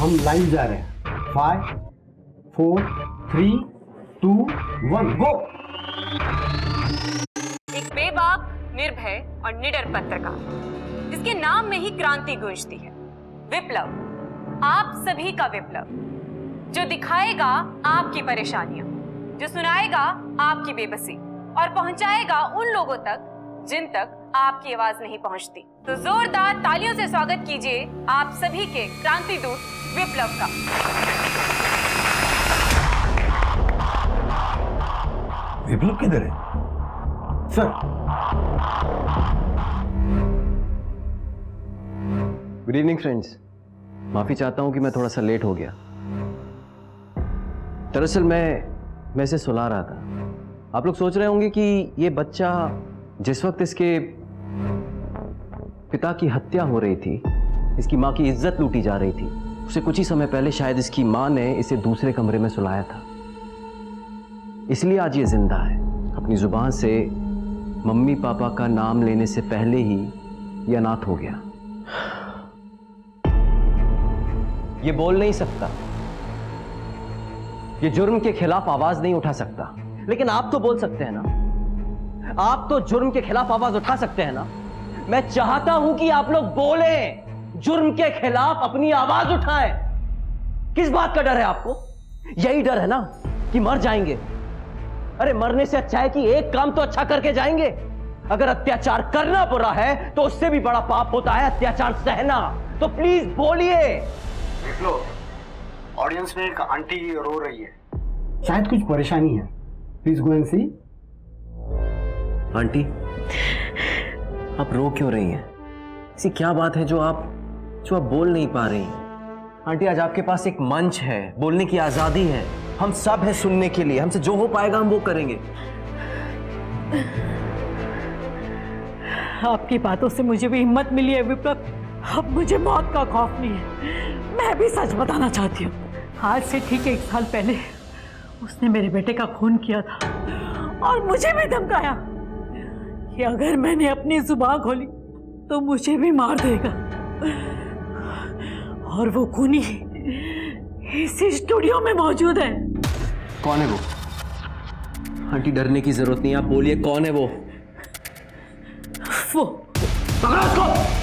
हम लाइव जा रहे हैं। 5 4 3 2 1 गो। एक बेबाक, निर्भय और निडर पत्रकार जिसके नाम में ही क्रांति गूंजती है। विप्लव, आप सभी का विप्लव, जो दिखाएगा आपकी परेशानियां, जो सुनाएगा आपकी बेबसी और पहुंचाएगा उन लोगों तक जिन तक आपकी आवाज नहीं पहुंचती। तो जोरदार तालियों से स्वागत कीजिए आप सभी के क्रांति दूत विप्लव का। विप्लव किधर है सर? गुड इवनिंग फ्रेंड्स, माफी चाहता हूं कि मैं थोड़ा सा लेट हो गया। दरअसल मैं इसे सुला रहा था। आप लोग सोच रहे होंगे कि ये बच्चा जिस वक्त इसके पिता की हत्या हो रही थी, इसकी मां की इज्जत लूटी जा रही थी, उसे कुछ ही समय पहले शायद इसकी मां ने इसे दूसरे कमरे में सुलाया था। इसलिए आज ये जिंदा है। अपनी जुबान से मम्मी पापा का नाम लेने से पहले ही ये अनाथ हो गया। ये बोल नहीं सकता, ये जुर्म के खिलाफ आवाज नहीं उठा सकता, लेकिन आप तो बोल सकते हैं ना। आप तो जुर्म के खिलाफ आवाज उठा सकते हैं ना। मैं चाहता हूं कि आप लोग बोलें, जुर्म के खिलाफ अपनी आवाज उठाएं। किस बात का डर है आपको? यही डर है ना कि मर जाएंगे। अरे मरने से अच्छा है कि एक काम तो अच्छा करके जाएंगे। अगर अत्याचार करना बुरा है तो उससे भी बड़ा पाप होता है अत्याचार सहना। तो प्लीज बोलिए। देख लो, ऑडियंस में एक आंटी रो रही है, शायद कुछ परेशानी है। Please go and see. Aunty, आप रो क्यों रही हैं? ऐसी क्या बात है जो आप बोल नहीं पा रही हैं? आंटी, आज आपके पास एक मंच है, बोलने की आजादी है। हम सब हैं सुनने के लिए। हमसे जो हो पाएगा हम वो करेंगे। आपकी बातों से मुझे भी हिम्मत मिली है विप्लव। अब मुझे मौत का खौफ नहीं है। मैं भी सच बताना चाहती हूँ। आज से ठीक 1 साल पहले उसने मेरे बेटे का खून किया था और मुझे भी धमकाया कि अगर मैंने अपनी जुबान खोली तो मुझे भी मार देगा। और वो खूनी इसी स्टूडियो में मौजूद है। कौन है वो? आंटी, डरने की जरूरत नहीं, आप बोलिए कौन है वो? वो पकड़ो उसको।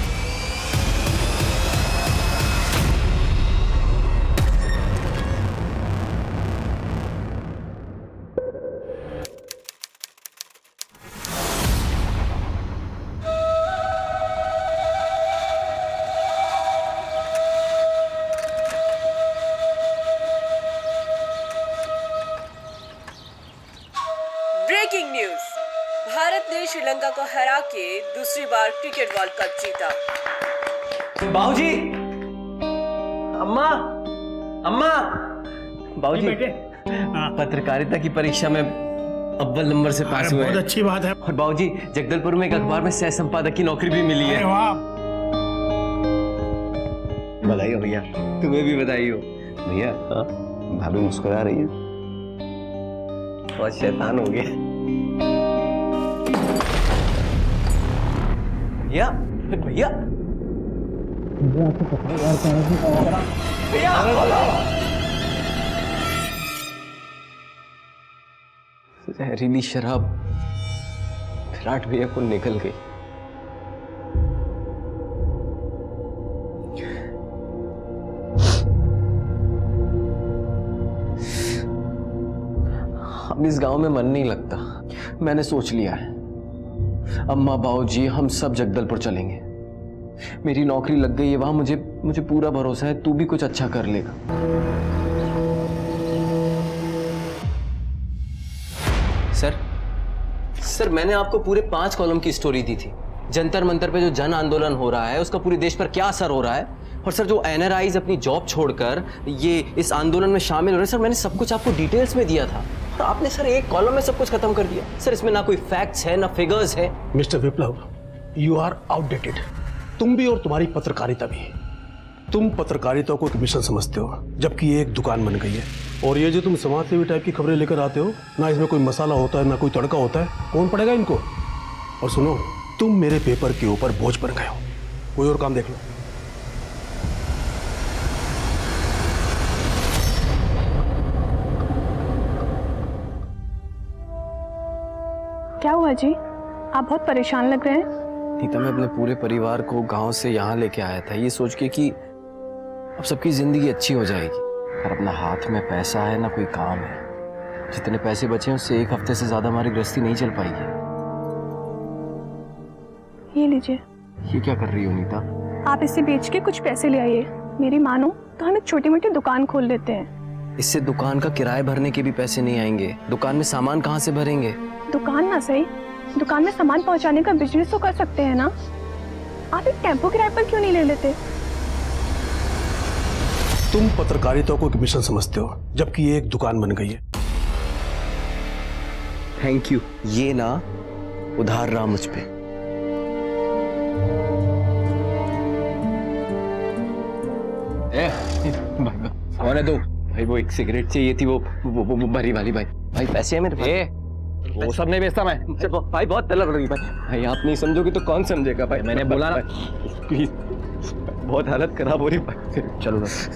ब्रेकिंग न्यूज, भारत ने श्रीलंका को हरा के दूसरी बार क्रिकेट वर्ल्ड कप जीता। बाबूजी, अम्मा, अम्मा, बाबूजी, पत्रकारिता की परीक्षा में अव्वल नंबर से पास हुए। बहुत अच्छी बात है। और बाबूजी, जगदलपुर में एक अखबार में सह संपादक की नौकरी भी मिली है। वाह, बधाई हो भैया। तुम्हें भी बधाई हो भैया। भाभी मुस्कुरा रही है। बहुत शैतान हो गया भैया। भैया भैया, जहरीली शराब विराट भैया को निकल गई। अब इस गांव में मन नहीं लगता। मैंने सोच लिया है, अम्मा बाबूजी हम सब जगदलपुर चलेंगे। मेरी नौकरी लग गई है वहां, मुझे पूरा भरोसा है तू भी कुछ अच्छा कर लेगा। सर मैंने आपको पूरे 5 कॉलम की स्टोरी दी थी। जंतर मंतर पे जो जन आंदोलन हो रहा है उसका पूरे देश पर क्या असर हो रहा है। और सर, जो एनआरआईज अपनी जॉब छोड़कर ये इस आंदोलन में शामिल हो रहे हैं, सर मैंने सब कुछ आपको डिटेल्स में दिया था और आपने सर एक कॉलम में सब कुछ खत्म कर दिया। सर इसमें ना कोई फैक्ट्स है ना फिगर्स है। Mister Viplav, you are outdated. तुम भी और तुम्हारी पत्रकारिता भी। तुम पत्रकारिता को एक मिशन समझते हो, जबकि ये एक दुकान बन गई है। और ये जो तुम समाजसेवी टाइप की खबरें लेकर आते हो ना, इसमें कोई मसाला होता है ना कोई तड़का होता है। कौन पड़ेगा इनको? और सुनो, तुम मेरे पेपर के ऊपर बोझ बन गए हो। कोई और काम देख लो। क्या हुआ जी? आप बहुत परेशान लग रहे हैं। नीता, मैं अपने पूरे परिवार को गांव से यहाँ लेके आया था ये सोच के कि अब सबकी जिंदगी अच्छी हो जाएगी। पर अपना हाथ में पैसा है ना कोई काम है। जितने पैसे बचे हैं उससे एक हफ्ते से ज्यादा हमारी गृहस्थी नहीं चल पाएगी। ये लीजिए। ये क्या कर रही हो नीता? आप इसे बेच के कुछ पैसे ले आइए। मेरी मानो तो हम एक छोटी मोटी दुकान खोल लेते हैं। इससे दुकान का किराया भरने के भी पैसे नहीं आएंगे। दुकान में सामान कहाँ से भरेंगे? दुकान ना सही, दुकान में सामान पहुंचाने का बिजनेस तो कर सकते हैं ना। आप एक टेम्पो किराए पर क्यों नहीं ले लेते? तुम पत्रकारिता को एक मिशन समझते हो, जबकि ये एक दुकान बन गई है। Thank you. ये ना उधार रहा मुझ पे। होने दो भाई, वो एक सिगरेट चाहिए थी, वो भरी वाली। भाई पैसे है मेरे पास। वो सब नहीं बेचता मैं। भाई बहुत तलब रही भाई आप नहीं समझोगे तो कौन समझेगा भाई। मैंने बोला ना, प्लीज, बहुत हालत खराब हो रही भाई। चलो बस।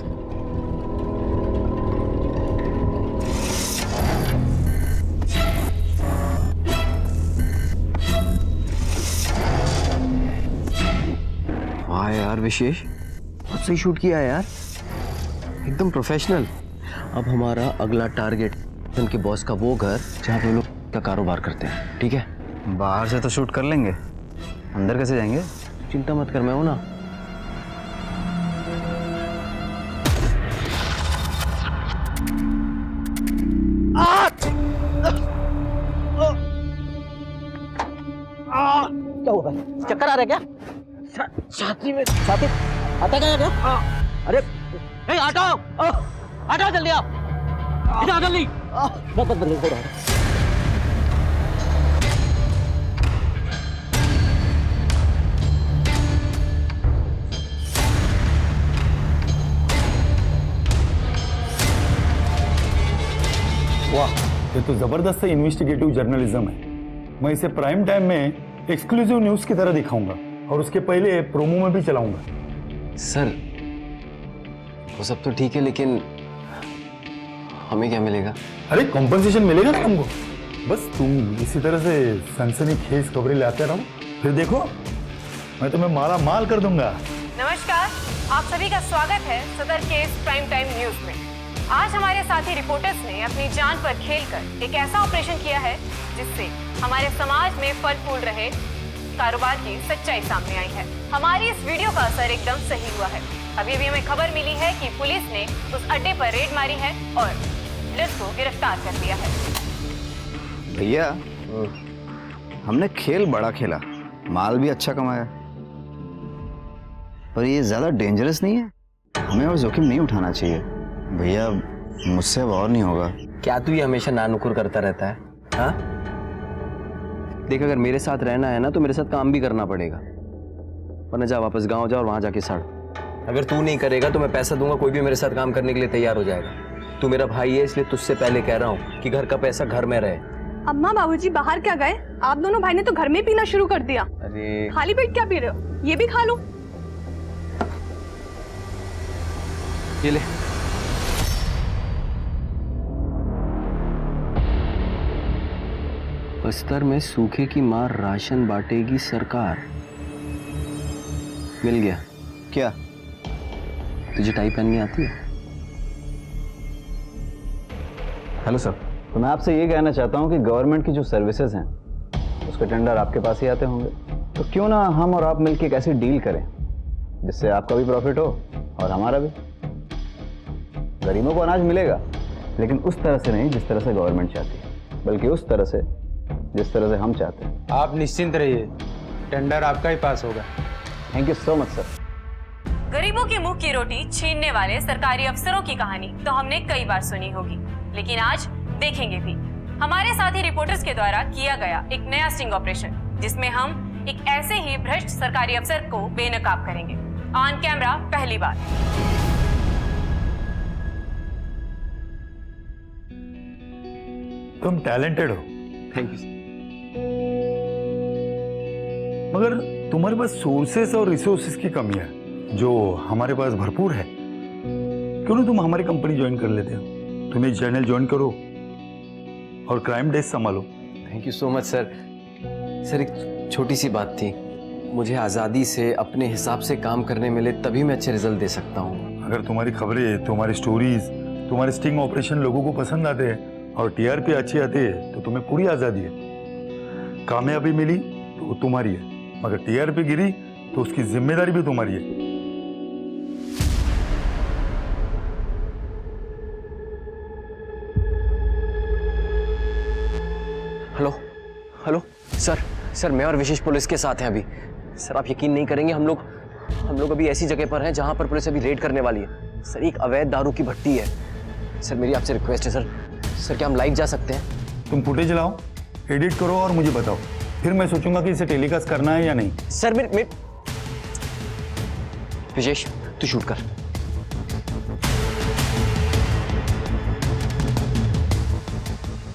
वाह यार विशेष, बहुत सही शूट किया है यार, एकदम प्रोफेशनल। अब हमारा अगला टारगेट उनके बॉस का वो घर जहाँ पे लोग का कारोबार करते हैं। ठीक है, बाहर से तो शूट कर लेंगे, अंदर कैसे जाएंगे? चिंता मत कर, मैं हूं ना। क्या हुआ भाई? चक्कर आ रहा है क्या? छाती में छाती आता क्या? अरे ए, हटाओ हटाओ जल्दी, आप इधर आ जल्दी। बस बस थोड़ा। वाह, ये तो जबरदस्त इन्वेस्टिगेटिव जर्नलिज्म है। मैं इसे प्राइम टाइम में एक्सक्लूसिव न्यूज की तरह दिखाऊंगा और उसके पहले प्रोमो में भी चलाऊंगा। सर वो सब तो ठीक है, लेकिन हमें क्या मिलेगा? अरे कॉम्पनसेशन मिलेगा ना तुमको। बस तुम इसी तरह से सनसनीखेज खबरें लाते रहो, फिर देखो मैं तुम्हें माला माल कर दूंगा। नमस्कार, आप सभी का स्वागत है सदर केस प्राइम टाइम न्यूज में। आज हमारे साथी रिपोर्टर्स ने अपनी जान पर खेलकर एक ऐसा ऑपरेशन किया है जिससे हमारे समाज में फल फूल रहे कारोबार की सच्चाई सामने आई है। हमारी इस वीडियो का असर एकदम सही हुआ है। अभी भी हमें खबर मिली है कि पुलिस ने उस अड्डे पर रेड मारी है और पुलिस को गिरफ्तार कर लिया है। भैया, हमने खेल बड़ा खेला, माल भी अच्छा कमाया, पर ये ज्यादा डेंजरस नहीं है? हमें और जोखिम नहीं उठाना चाहिए भैया। मुझसे अब और नहीं होगा। क्या तू ये हमेशा नानुकुर करता रहता है? हाँ देख, अगर मेरे साथ रहना है ना तो मेरे साथ काम भी करना पड़ेगा, वरना जा वापस गांव जा और वहां जाके सड़। अगर तू नहीं करेगा तो मैं पैसा दूंगा, कोई भी मेरे साथ काम करने के लिए तैयार हो जाएगा। तू मेरा भाई है, इसलिए तुझसे पहले कह रहा हूँ कि घर का पैसा घर में रहे। अम्मा बाबूजी बाहर क्या गए? आप दोनों भाई ने तो घर में पीना शुरू कर दिया। अरे खाली पेट क्या पी रहे हो? ये भी खा लो। ये ले। बस्तर में सूखे की मार राशन बांटेगी सरकार। मिल गया। क्या? तुझे टाई पहननी आती है? हेलो सर, तो मैं आपसे ये कहना चाहता हूँ कि गवर्नमेंट की जो सर्विसेज हैं उसके टेंडर आपके पास ही आते होंगे, तो क्यों ना हम और आप मिलकर एक ऐसी डील करें जिससे आपका भी प्रॉफिट हो और हमारा भी। गरीबों को अनाज मिलेगा, लेकिन उस तरह से नहीं जिस तरह से गवर्नमेंट चाहती है, बल्कि उस तरह से जिस तरह से हम चाहते हैं। आप निश्चिंत रहिए, टेंडर आपका ही पास होगा। Thank you so much sir. गरीबों के मुंह की रोटी छीनने वाले सरकारी अफसरों की कहानी तो हमने कई बार सुनी होगी, लेकिन आज देखेंगे भी। हमारे साथी रिपोर्टर्स के द्वारा किया गया एक नया स्टिंग ऑपरेशन, जिसमें हम एक ऐसे ही भ्रष्ट सरकारी अफसर को बेनकाब करेंगे ऑन कैमरा पहली बार। तुम टैलेंटेड हो, थैंक यू। मगर तुम्हारे पास सोर्सेस और रिसोर्सेस की कमी है जो हमारे पास भरपूर है। क्यों ना तुम हमारी कंपनी ज्वाइन कर लेते हो? तुम एक चैनल ज्वाइन करो और क्राइम डेस्क संभालो। Thank you so much sir. Sir एक छोटी सी बात थी, मुझे आज़ादी से अपने हिसाब से काम करने मिले तभी मैं अच्छे रिजल्ट दे सकता हूँ। अगर तुम्हारी खबरें, तुम्हारी स्टोरीज, तुम्हारे स्टिंग ऑपरेशन लोगों को पसंद आते हैं और टीआरपी अच्छी आती है तो तुम्हें पूरी आज़ादी है। कामयाबी मिली तो वो तुम्हारी है, मगर टीआरपी गिरी तो उसकी जिम्मेदारी भी तुम्हारी है। हेलो हेलो सर मैं और विशेष पुलिस के साथ हैं अभी। सर आप यकीन नहीं करेंगे, हम लोग अभी ऐसी जगह पर हैं जहां पर पुलिस अभी रेड करने वाली है। सर एक अवैध दारू की भट्टी है। सर मेरी आपसे रिक्वेस्ट है सर क्या हम लाइव जा सकते हैं? तुम फुटेज लाओ, एडिट करो और मुझे बताओ, फिर मैं सोचूंगा कि इसे टेलीकास्ट करना है या नहीं। सर मेरे विशेष तू शूट कर।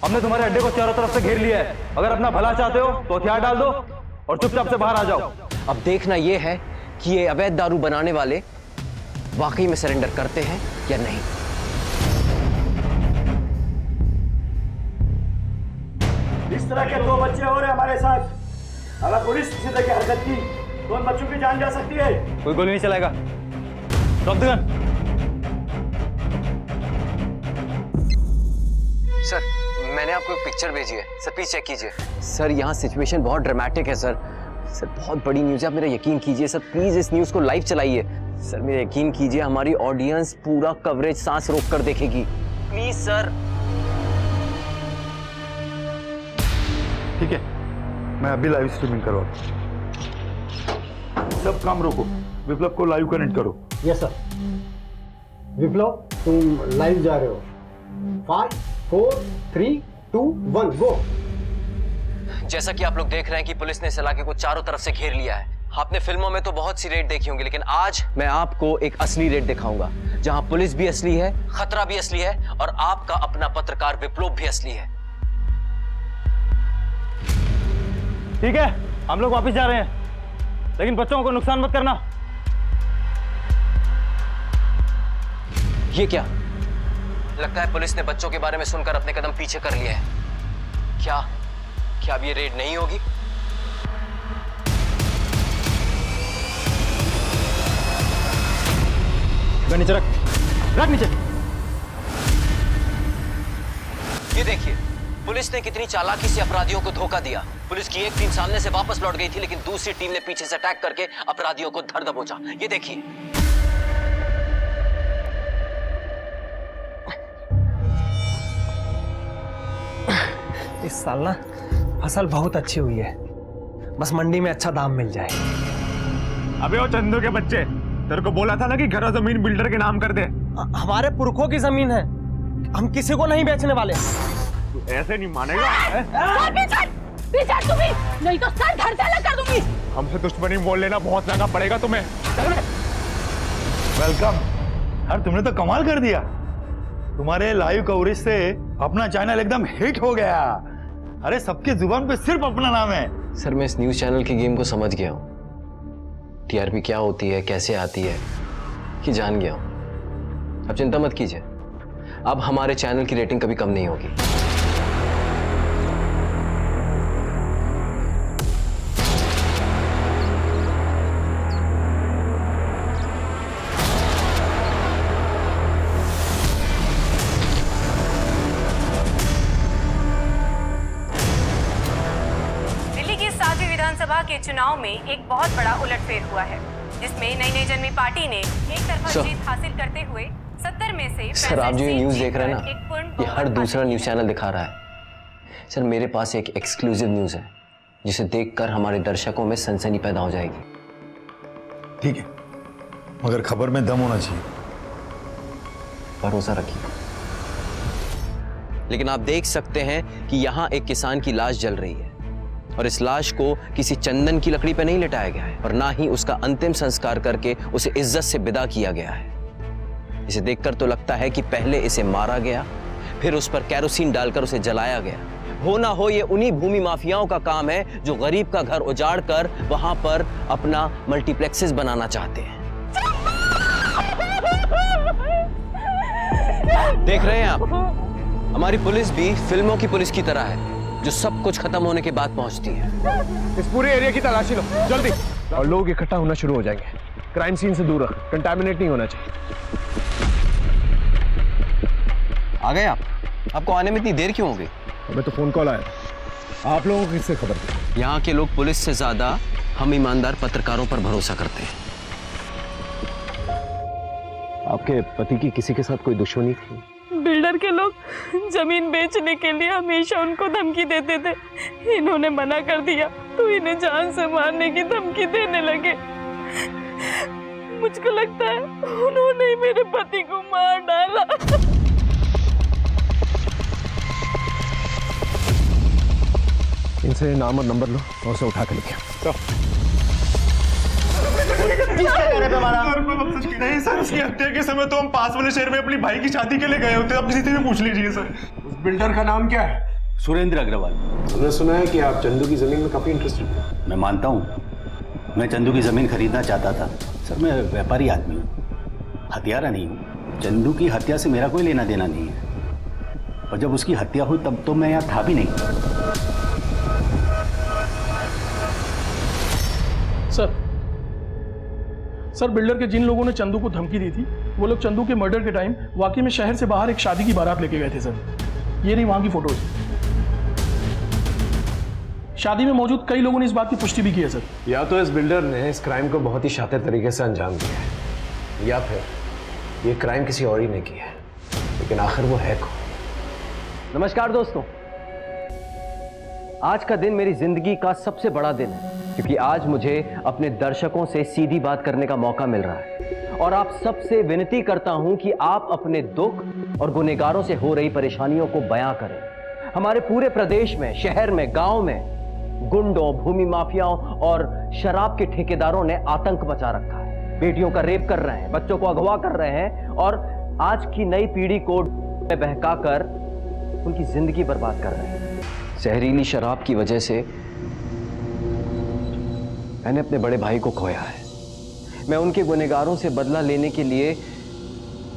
हमने तुम्हारे अड्डे को चारों तरफ से घेर लिया है। अगर अपना भला चाहते हो तो हथियार डाल दो और चुपचाप से बाहर आ जाओ। अब देखना यह है कि ये अवैध दारू बनाने वाले वाकई में सरेंडर करते हैं या नहीं। इस तरह के 2 बच्चे हो रहे हमारे साथ। अगर पुलिस किसी तरह की हरकत की तो उन बच्चों की जान जा सकती है। कोई गोली नहीं चलाएगा। Drop the gun. सर मैंने आपको एक पिक्चर भेजी है, सर प्लीज चेक कीजिए। सर यहाँ सिचुएशन बहुत ड्रामेटिक है सर बहुत बड़ी न्यूज़ है, आप मेरा यकीन कीजिए सर, प्लीज इस न्यूज़ को लाइव चलाइए। सर मेरा यकीन कीजिए, हमारी ऑडियंस पूरा कवरेज सांस रोक कर देखेगी, प्लीज सर। ठीक है, मैं अभी लाइव स्ट्रीमिंग करवाता हूं। सब काम रोको, विप्लव को लाइव कनेक्ट करो। Yes sir. विप्लव तुम लाइव जा रहे हो। 5 4 3 2 1 गो। जैसा कि आप लोग देख रहे हैं कि पुलिस ने इस इलाके को चारों तरफ से घेर लिया है। आपने फिल्मों में तो बहुत सी रेड देखी होंगी, लेकिन आज मैं आपको एक असली रेड दिखाऊंगा जहां पुलिस भी असली है, खतरा भी असली है और आपका अपना पत्रकार विप्लव भी असली है। ठीक है, हम लोग वापस जा रहे हैं, लेकिन बच्चों को नुकसान मत करना। ये क्या? लगता है पुलिस ने बच्चों के बारे में सुनकर अपने कदम पीछे कर लिए हैं। क्या अब ये रेड नहीं होगी? नीचे रख नीचे। ये देखिए, पुलिस ने कितनी चालाकी से अपराधियों को धोखा दिया। पुलिस की एक टीम सामने से वापस लौट गई थी, लेकिन दूसरी टीम ने पीछे से अटैक करके अपराधियों को धर दबोचा। ये देखिए। इस साल ना फसल बहुत अच्छी हुई है, बस मंडी में अच्छा दाम मिल जाए। अबे ओ चंदू के बच्चे, तेरे को बोला था ना कि घर और जमीन बिल्डर के नाम कर दे। हमारे पुरखों की जमीन है, हम किसी को नहीं बेचने वाले। ऐसे नहीं मानेगा। पीछे तू भी, नहीं तो सर धड़ से लगा दूंगी। हमसे दुश्मनी बोल लेना बहुत महंगा पड़ेगा तुम्हें। वेलकम। यार तुमने तो कमाल कर दिया, तुम्हारे लाइव कवरेज से अपना चैनल एकदम हिट हो गया। अरे सबके जुबान पे सिर्फ अपना नाम है। सर मैं इस न्यूज चैनल की गेम को समझ गया हूँ। टीआरपी क्या होती है, कैसे आती है, कि जान गया हूँ। अब चिंता मत कीजिए, अब हमारे चैनल की रेटिंग कभी कम नहीं होगी। विधानसभा के चुनाव में एक बहुत बड़ा उलटफेर हुआ है, जिसमें नई जन्मी पार्टी ने एक तरफा जीत हासिल करते हुए 70 में से सर आप जो ये न्यूज देख रहे हैं ना, ये हर दूसरा न्यूज चैनल दिखा रहा है। सर मेरे पास एक एक्सक्लूसिव न्यूज है जिसे देखकर हमारे दर्शकों में सनसनी पैदा हो जाएगी। ठीक है, मगर खबर में दम होना चाहिए। भरोसा रखिए। लेकिन आप देख सकते हैं कि यहाँ एक किसान की लाश जल रही है और इस लाश को किसी चंदन की लकड़ी पर नहीं लिटाया गया है और ना ही उसका अंतिम संस्कार करके उसे इज्जत से विदा किया गया है। इसे देखकर तो लगता है कि पहले इसे मारा गया, फिर उस पर कैरोसिन डालकर उसे जलाया गया। हो ना हो ये उन्हीं भूमि माफियाओं का काम है जो गरीब का घर उजाड़ कर वहां पर अपना मल्टीप्लेक्सेस बनाना चाहते हैं। देख रहे हैं आप, हमारी पुलिस भी फिल्मों की पुलिस की तरह है। जो सब कुछ खत्म होने के बाद पहुंचती है। इस पूरे एरिया की तलाशी लो जल्दी, और लोग इकट्ठा होना शुरू हो जाएंगे। क्राइम सीन से दूर रख, कंटामिनेट नहीं होना चाहिए। आ गए आप? आपको आने में इतनी देर क्यों हो गई? हमें तो फोन कॉल आया था। आप लोगों को किससे खबर थी? यहाँ के लोग पुलिस से ज्यादा हम ईमानदार पत्रकारों पर भरोसा करते हैं। आपके पति की किसी के साथ कोई दुश्मनी थी? बिल्डर के लोग जमीन बेचने के लिए हमेशा उनको धमकी देते थे। इन्होंने मना कर दिया तो इन्हें जान से मारने की धमकी देने लगे। मुझको लगता है उन्होंने ही मेरे पति को मार डाला। इनसे नाम और नंबर लो और उसे उठा के लेके आओ। नहीं सर, उसकी हत्या के समय तो हम पास वाले शहर में अपनी भाई की शादी के लिए गए होते। आप किसी से भी पूछ लीजिए सर। उस बिल्डर का नाम क्या है? सुरेंद्र अग्रवाल। हमने सुना है कि आप चंदू की जमीन में काफी इंटरेस्टेड थे। मैं मानता हूँ, मैं चंदू की जमीन खरीदना चाहता था। सर मैं व्यापारी आदमी हूँ, हत्यारा नहीं हूँ। चंदू की हत्या से मेरा कोई लेना देना नहीं है, और जब उसकी हत्या हुई तब तो मैं यहाँ था भी नहीं। सर बिल्डर के जिन लोगों ने चंदू को धमकी दी थी, वो लोग चंदू के मर्डर के टाइम वाकई में शहर से बाहर एक शादी की बारात लेके गए थे सर। ये नहीं वहां की फोटोज। शादी में मौजूद कई लोगों ने इस बात की पुष्टि भी की है सर। या तो इस बिल्डर ने इस क्राइम को बहुत ही शातिर तरीके से अंजाम दिया है, या फिर ये क्राइम किसी और ही ने किया है। लेकिन आखिर वो है कौन? नमस्कार दोस्तों, आज का दिन मेरी जिंदगी का सबसे बड़ा दिन है, क्योंकि आज मुझे अपने दर्शकों से सीधी बात करने का मौका मिल रहा है। और आप सबसे विनती करता हूं कि आप अपने दुख और गुनहगारों से हो रही परेशानियों को बयां करें। हमारे पूरे प्रदेश में, शहर में, गांव में गुंडों, भूमि माफियाओं और शराब के ठेकेदारों ने आतंक मचा रखा है। बेटियों का रेप कर रहे हैं, बच्चों को अगवा कर रहे हैं और आज की नई पीढ़ी को बहकाकर उनकी जिंदगी बर्बाद कर रहे हैं। जहरीली शराब की वजह से मैंने अपने बड़े भाई को खोया है। मैं उनके गुनहगारों से बदला लेने के लिए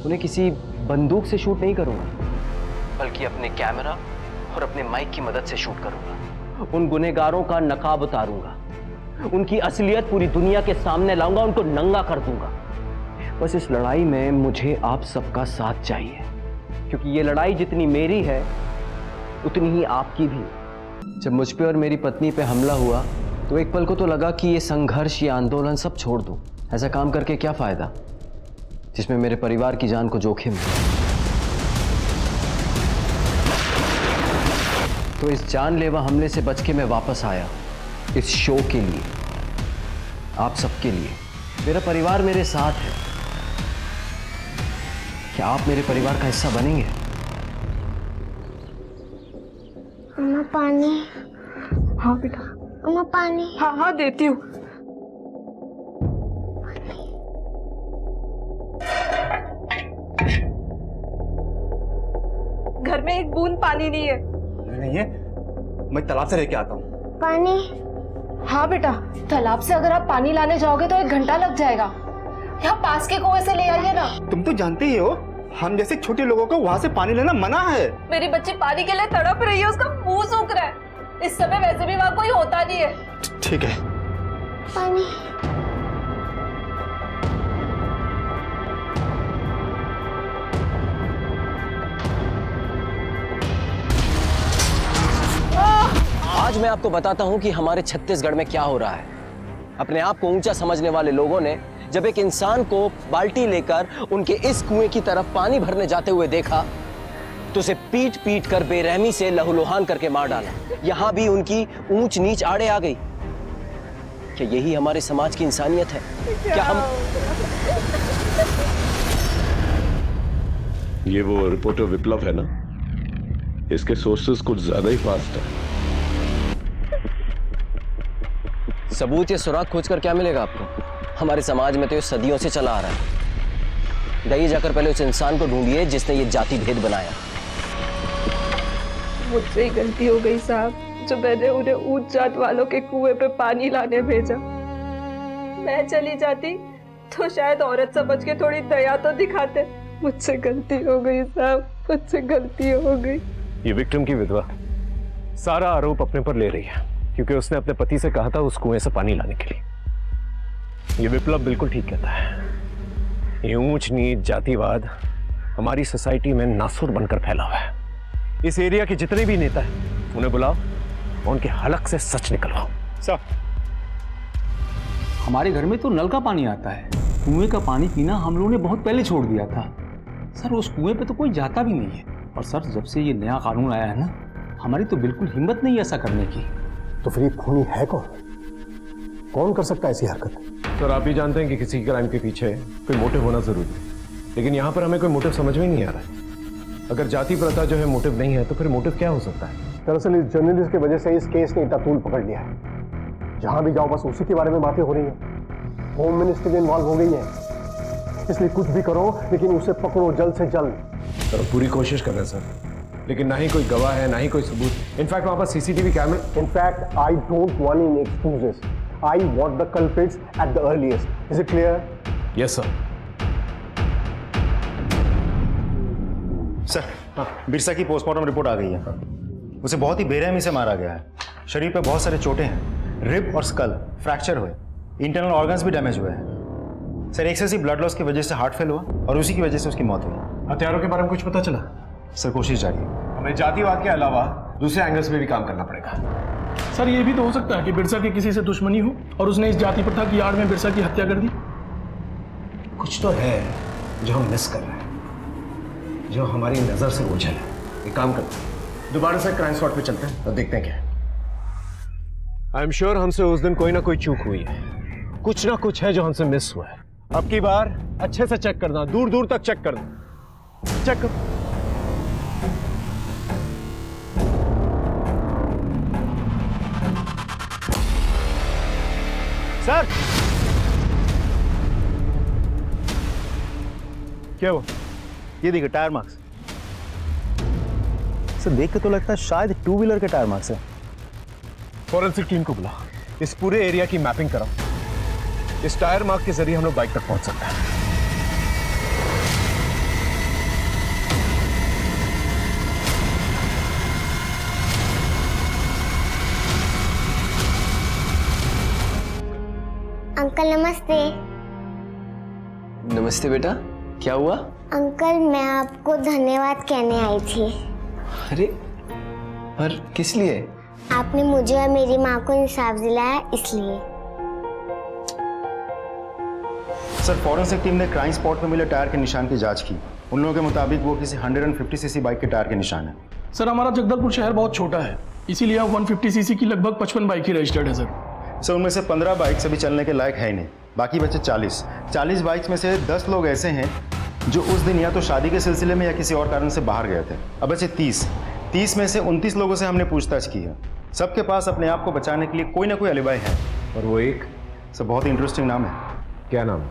उन्हें किसी बंदूक से शूट नहीं करूंगा, बल्कि अपने कैमरा और अपने माइक की मदद से शूट करूंगा। उन गुनहगारों का नकाब उतारूंगा, उनकी असलियत पूरी दुनिया के सामने लाऊंगा, उनको नंगा कर दूंगा। बस इस लड़ाई में मुझे आप सबका साथ चाहिए, क्योंकि ये लड़ाई जितनी मेरी है उतनी ही आपकी भी। जब मुझ पे और मेरी पत्नी पे हमला हुआ तो एक पल को तो लगा कि ये संघर्ष, ये आंदोलन सब छोड़ दूं। ऐसा काम करके क्या फायदा जिसमें मेरे परिवार की जान को जोखिम है। तो इस जानलेवा हमले से बच के मैं वापस आया इस शो के लिए, आप सबके लिए। मेरा परिवार मेरे साथ है। क्या आप मेरे परिवार का हिस्सा बनेंगे? अम्मा पानी। हाँ बेटा। अम्मा पानी। हाँ हाँ देती हूँ। घर में एक बूंद पानी नहीं है। नहीं है, मैं तालाब से लेके आता हूँ। पानी। हाँ बेटा, तालाब से अगर आप पानी लाने जाओगे तो 1 घंटा लग जाएगा। यहाँ पास के कुएं से ले आइए ना। तुम तो जानते ही हो, हम जैसे छोटे लोगों को वहाँ से पानी लेना मना है। मेरी बच्ची पानी के लिए तड़प रही है, उसका मुंह सूख रहा है। इस समय वैसे भी वहाँ कोई होता नहीं है। ठीक है। पानी। आज मैं आपको बताता हूं कि हमारे छत्तीसगढ़ में क्या हो रहा है। अपने आप को ऊंचा समझने वाले लोगों ने जब एक इंसान को बाल्टी लेकर उनके इस कुएं की तरफ पानी भरने जाते हुए देखा तो उसे पीट पीट कर बेरहमी से लहूलुहान करके मार डाला। यहां भी उनकी ऊंच नीच आड़े आ गई। क्या यही हमारे समाज की इंसानियत है? क्या हम ये वो रिपोर्टर विप्लव है ना, इसके सोर्सेस कुछ ज्यादा ही फास्ट है। सबूत या सुराग खोजकर क्या मिलेगा आपको? हमारे समाज में तो ये सदियों से चला आ रहा है। जाइए जाकर पहले उस इंसान को ढूंढिए जिसने ये जाति भेद बनाया। मुझसे ही गलती हो गई साहब, जो मैंने उन्हें ऊंच जात वालों के कुएं पे पानी लाने भेजा। मैं चली जाती तो शायद औरत समझ के थोड़ी दया तो दिखाते। मुझसे गलती हो गई साहब, मुझसे गलती हो गई। ये विक्टिम की विधवा, सारा आरोप अपने पर ले रही है क्योंकि उसने अपने पति से कहा था उस कुएं से पानी लाने के लिए। ये विप्लव बिल्कुल ठीक कहता है। ये ऊंच नीच जातिवाद हमारी सोसाइटी में नासुर बनकर फैला हुआ है। इस एरिया के जितने भी नेता हैं उन्हें बुलाओ और उनके हलक से सच निकलवाओ। सर, हमारे घर में तो नल का पानी आता है, कुएं का पानी पीना हम लोगों ने बहुत पहले छोड़ दिया था। सर, उस कुएं पे तो कोई जाता भी नहीं है। और सर, जब से ये नया कानून आया है ना, हमारी तो बिल्कुल हिम्मत नहीं ऐसा करने की। तो फिर ये खूनी है कौन? कौन कर सकता है ऐसी हरकत? सर, आप भी जानते हैं कि किसी क्राइम के पीछे कोई मोटिव होना जरूरी है, लेकिन यहाँ पर हमें कोई मोटिव समझ में नहीं आ रहा है। अगर जाति प्रथा जो है मोटिव नहीं है तो फिर मोटिव क्या हो सकता है? दरअसल इस जर्नलिस्ट की वजह से इस केस ने इतना तूल पकड़ लिया है। जहां भी जाओ बस उसी के बारे में बातें हो रही हैं। होम मिनिस्ट्री इन्वॉल्व हो गई है, इसलिए कुछ भी करो लेकिन उसे पकड़ो जल्द से जल्द। सर, पूरी कोशिश कर रहे हैं सर, लेकिन ना ही कोई गवाह है ना ही कोई सबूत। इनफैक्ट वहां पर सीसीटीवी कैमरे। In fact I don't want any excuses. I want the culprits at the earliest. Is it clear? Yes sir. Sir, Birsa की पोस्टमार्टम रिपोर्ट आ गई है। उसे बहुत ही बेरहमी से मारा गया है। शरीर पे बहुत सारे चोटें हैं, रिब और स्कल फ्रैक्चर हुए, इंटरनल ऑर्गन्स भी डैमेज हुए हैं। सर, एक्सेसिव ब्लड लॉस की वजह से हार्ट फेल हुआ और उसी की वजह से उसकी मौत हुई। हथियारों के बारे में कुछ पता चला? सर, कोशिश जारी है। हमें जातिवाद के अलावा दूसरे एंगल्स में भी काम करना पड़ेगा। सर, ये भी तो हो सकता है कि बिरसा की किसी से दुश्मनी हो और उसने इस जाति प्रथा की आड़ में बिरसा की हत्या कर दी। कुछ तो है जो हम मिस कर रहे हैं, जो हमारी नजर से ओझल है। एक काम करते हैं, दोबारा से क्राइम स्पॉट पे चलते हैं और देखते हैं क्या है। आई एम श्योर हमसे उस दिन कोई ना कोई चूक हुई है, कुछ ना कुछ है जो हमसे मिस हुआ है। अब की बार अच्छे से चेक करना, दूर दूर तक चेक करना। चेक कर। सर, क्या हुआ? ये देखिए टायर मार्क्स। सर, देख के तो लगता है शायद 2 व्हीलर के टायर मार्क्स है। फॉरेंसिक टीम को बुला, इस पूरे एरिया की मैपिंग कराओ। इस टायर मार्क के जरिए हम लोग बाइक तक पहुंच सकते हैं। अंकल नमस्ते। नमस्ते बेटा, क्या हुआ? अंकल, मैं आपको धन्यवाद कहने आई थी। अरे, पर किस लिए? आपने मुझे और मेरी माँ को इंसाफ दिलाया इसलिए। सर, फॉरेंसिक टीम ने क्राइम स्पॉट पर मिले टायर के निशान की जांच की। उन लोगों के मुताबिक वो किसी 150 सीसी बाइक के टायर के निशान है। सर, हमारा जगदलपुर शहर बहुत छोटा है, इसीलिए यहाँ 150 सीसी की लगभग 55 बाइक ही रजिस्टर्ड है सर, उनमें से 15 बाइक्स अभी चलने के लायक है ही नहीं, बाकी बचे 40 बाइक्स में से 10 लोग ऐसे हैं जो उस दिन या तो शादी के सिलसिले में या किसी और कारण से बाहर गए थे। अब बचे 30 में से 29 लोगों से हमने पूछताछ की है। सबके पास अपने आप को बचाने के लिए कोई ना कोई अलिबाई है। और वो एक सर, बहुत ही इंटरेस्टिंग नाम है। क्या नाम है?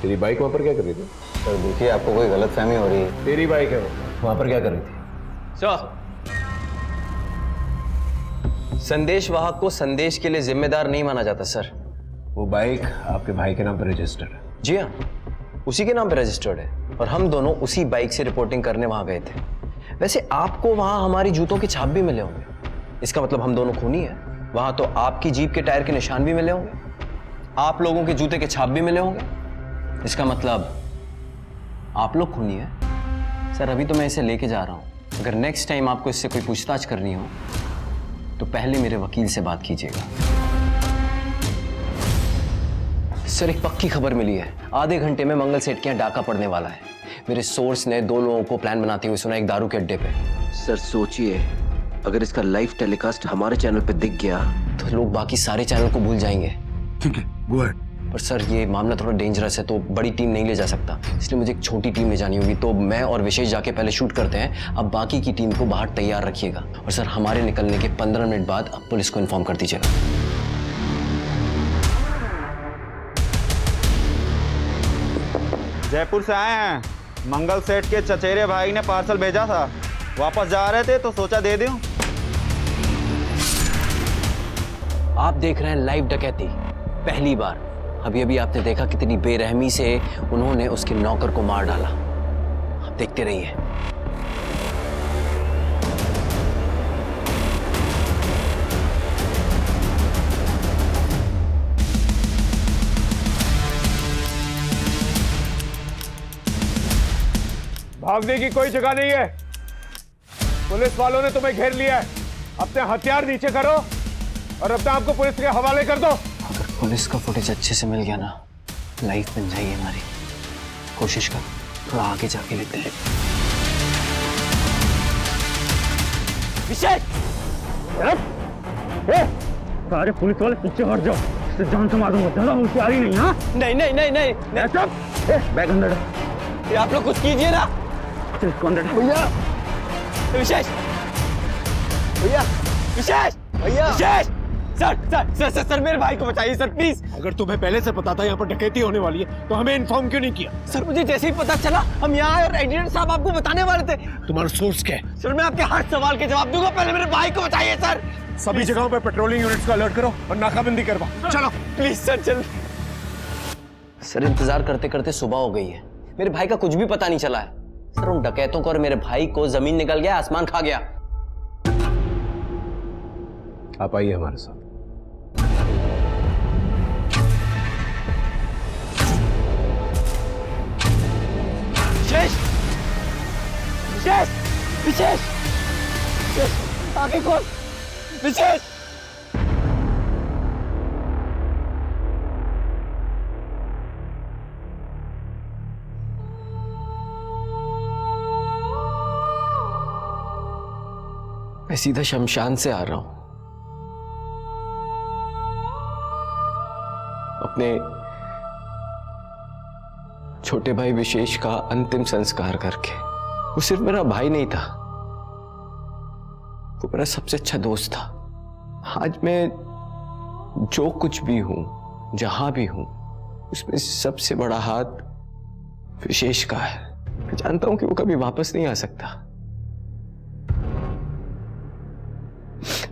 तेरी बाइक वहां पर क्या कर रही थी? सर देखिए, आपको कोई गलतफहमी हो रही है। तेरी बाइक है वो, वहां पर क्या कर रही थी? संदेश वाहक को संदेश के लिए जिम्मेदार नहीं माना जाता सर। वो बाइक आपके भाई के नाम पर रजिस्टर्ड है? जी हाँ, उसी के नाम पर रजिस्टर्ड है और हम दोनों उसी बाइक से रिपोर्टिंग करने वहां गए थे। वैसे आपको वहां हमारी जूतों के छाप भी मिले होंगे, इसका मतलब हम दोनों खूनी हैं। वहां तो आपकी जीप के टायर के निशान भी मिले होंगे, आप लोगों के जूते के छाप भी मिले होंगे, इसका मतलब आप लोग खूनी हैं। सर, अभी तो मैं इसे लेके जा रहा हूं। अगर नेक्स्ट टाइम आपको इससे कोई पूछताछ करनी हो तो पहले मेरे वकील से बात कीजिएगा। सर, एक पक्की खबर मिली है, आधे घंटे में मंगल सेठ के यहाँ डाका पड़ने वाला है। मेरे सोर्स ने 2 लोगों को प्लान बनाते हुए सुना एक दारू के अड्डे पे। सर सोचिए, अगर इसका लाइव टेलीकास्ट हमारे चैनल पे दिख गया तो लोग बाकी सारे चैनल को भूल जाएंगे। ठीक है, गो अहेड। पर सर, ये मामला थोड़ा डेंजरस है, तो बड़ी टीम नहीं ले जा सकता, इसलिए मुझे एक छोटी टीम ले जानी होगी। तो मैं और विशेष जाके पहले शूट करते हैं, अब बाकी की टीम को बाहर तैयार रखिएगा। और सर, हमारे निकलने के 15 मिनट बाद अब पुलिस को इन्फॉर्म कर दीजिएगा। जयपुर से आए हैं, मंगल सेठ के चचेरे भाई ने पार्सल भेजा था, वापस जा रहे थे तो सोचा दे दूं। आप देख रहे हैं लाइव डकैती, पहली बार। अभी अभी आपने देखा कितनी बेरहमी से उन्होंने उसके नौकर को मार डाला। आप देखते रहिए। भागने की कोई जगह नहीं है। पुलिस वालों ने तुम्हें घेर लिया है। अपने हथियार नीचे करो और अपने आप को पुलिस के हवाले कर दो। अगर पुलिस का फुटेज अच्छे से मिल गया ना, लाइफ बन जाएगी हमारी। कोशिश कर, थोड़ा आगे जाके लेते हैं। विशेष, सारे पुलिस वाले पीछे हट जाओ, इससे जान से मारूंगा। ज्यादा होशियारी नहीं। हाँ नहीं नहीं नहीं नहीं, बैग अंदर ये आप लोग कुछ कीजिए ना। भैया विशेष भैया, विशेष भैया, Vishesh sir sir sir sir, sir मेरे भाई को बचाइए सर प्लीज। अगर तुम्हें पहले से पता था यहाँ पर डकैती होने वाली है तो हमें इन्फॉर्म क्यों नहीं किया? सर मुझे जैसे ही पता चला हम यहाँ आए और एडिटर साहब आपको बताने वाले थे। तुम्हारा सोर्स क्या है? सर मैं आपके हर सवाल के जवाब दूंगा, पहले मेरे भाई को बचाइए सर। सभी जगहों पर पेट्रोलिंग यूनिट्स को अलर्ट करो और नाकाबंदी करवाओ। चलो प्लीज सर चल। सर इंतजार करते करते सुबह हो गई है, मेरे भाई का कुछ भी पता नहीं चला है। सर उन डकैतों को और मेरे भाई को जमीन निकल गया, आसमान खा गया। आप आइए हमारे साथ। विशेष विशेष विशेष विशेष, आगे खोल विशेष। मैं सीधा शमशान से आ रहा हूं, अपने छोटे भाई विशेष का अंतिम संस्कार करके। वो सिर्फ मेरा भाई नहीं था, वो मेरा सबसे अच्छा दोस्त था। आज मैं जो कुछ भी हूं, जहां भी हूं, उसमें सबसे बड़ा हाथ विशेष का है। मैं जानता हूं कि वो कभी वापस नहीं आ सकता,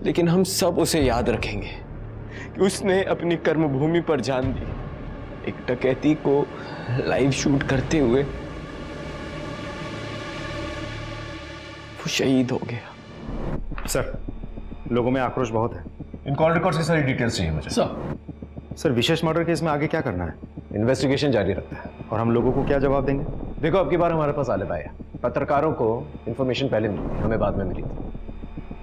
लेकिन हम सब उसे याद रखेंगे कि उसने अपनी कर्मभूमि पर जान दी। एक डकैती को लाइव शूट करते हुए वो शहीद हो गया। सर, लोगों में आक्रोश बहुत है। इन कॉल रिकॉर्ड्स की सारी डिटेल्स चाहिए मुझे। सर विशेष मर्डर केस में आगे क्या करना है? इन्वेस्टिगेशन जारी रखता है। और हम लोगों को क्या जवाब देंगे? देखो अब की बार हमारे पास आलिब आया। पत्रकारों को इन्फॉर्मेशन पहले मिली थी, हमें बाद में मिली थी।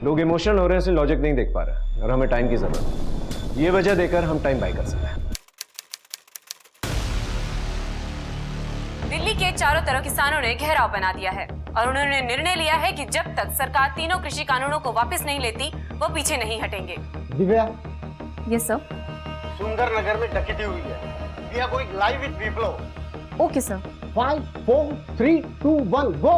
लोग इमोशनल हो रहे हैं, इसलिए लॉजिक नहीं देख पा रहे और हमें टाइम की जरूरत है। ये वजह देकर हम टाइम बाय कर सकते हैं। दिल्ली के चारों तरफ किसानों ने घेराव बना दिया है और उन्होंने निर्णय लिया है कि जब तक सरकार तीनों कृषि कानूनों को वापस नहीं लेती, वो पीछे नहीं हटेंगे। Divya, yes sir. सुंदर नगर में डकैती हुई है। We are going live with Viplav. Okay sir. 5, 4, 3, 2, 1, go.